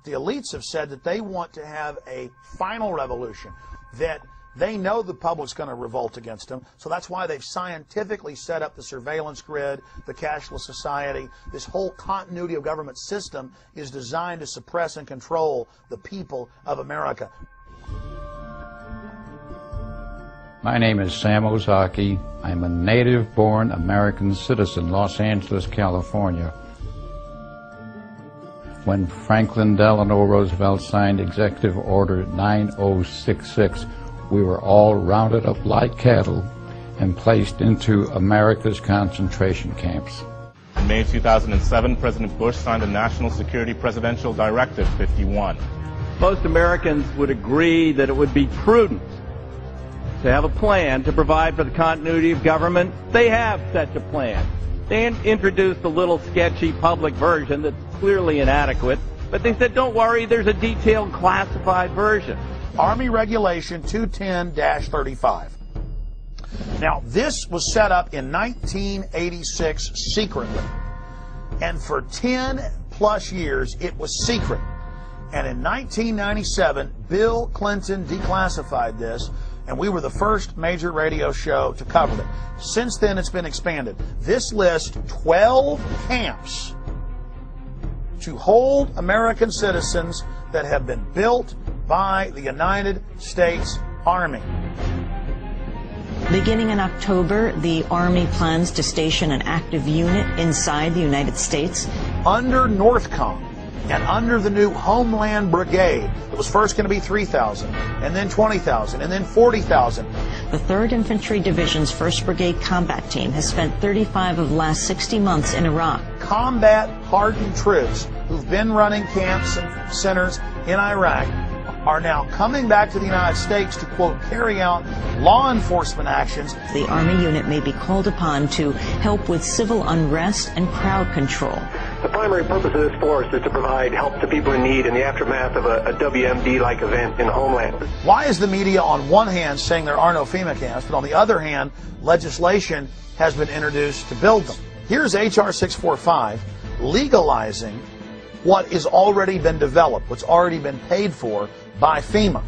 The elites have said that they want to have a final revolution, that they know the public's going to revolt against them, so that's why they've scientifically set up the surveillance grid, the cashless society. This whole continuity of government system is designed to suppress and control the people of America. My name is Sam Ozaki. I'm a native-born American citizen, Los Angeles, California. When Franklin Delano Roosevelt signed Executive Order 9066, we were all rounded up like cattle and placed into America's concentration camps. In May 2007, President Bush signed the National Security Presidential Directive 51. Most Americans would agree that it would be prudent to have a plan to provide for the continuity of government. They have such a plan. They introduced a little sketchy public version that's clearly inadequate, but they said, don't worry, there's a detailed classified version. Army Regulation 210-35. Now, this was set up in 1986 secretly, and for 10 plus years it was secret. And in 1997, Bill Clinton declassified this, and we were the first major radio show to cover it. Since then, it's been expanded. This lists 12 camps to hold American citizens that have been built by the United States Army. Beginning in October, the Army plans to station an active unit inside the United States. Under NORTHCOM and under the new Homeland Brigade, it was first going to be 3,000, and then 20,000, and then 40,000. The 3rd Infantry Division's 1st Brigade Combat Team has spent 35 of the last 60 months in Iraq. Combat-hardened troops who've been running camps and centers in Iraq are now coming back to the United States to, quote, carry out law enforcement actions. The Army unit may be called upon to help with civil unrest and crowd control. The primary purpose of this force is to provide help to people in need in the aftermath of a WMD-like event in the homeland. Why is the media on one hand saying there are no FEMA camps, but on the other hand, legislation has been introduced to build them? Here's H.R. 645 legalizing what has already been developed, what's already been paid for by FEMA.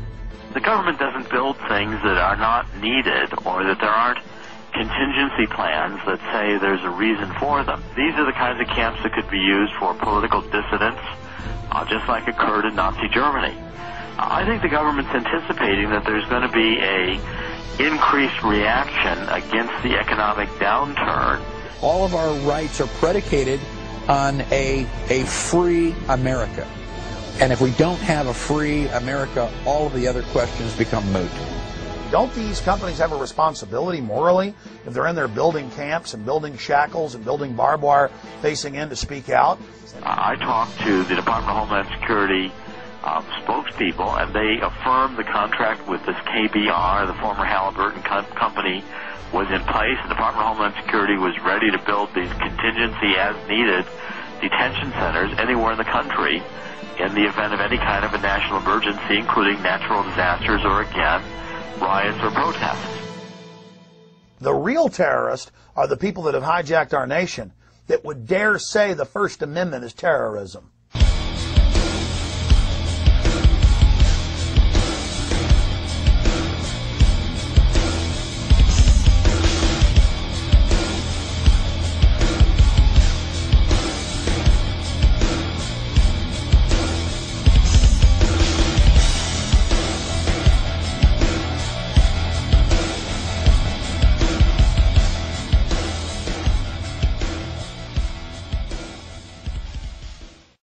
The government doesn't build things that are not needed or that there aren't contingency plans that say there's a reason for them. These are the kinds of camps that could be used for political dissidents, just like occurred in Nazi Germany. I think the government's anticipating that there's going to be a increased reaction against the economic downturn. All of our rights are predicated on a free America. And if we don't have a free America, all of the other questions become moot. Don't these companies have a responsibility morally if they're in there building camps and building shackles and building barbed wire facing in to speak out? I talked to the Department of Homeland Security spokespeople, and they affirmed the contract with this KBR, the former Halliburton company, was in place. The Department of Homeland Security was ready to build these contingency as needed detention centers anywhere in the country in the event of any kind of a national emergency, including natural disasters or, again, riots or protests. The real terrorists are the people that have hijacked our nation that would dare say the First Amendment is terrorism.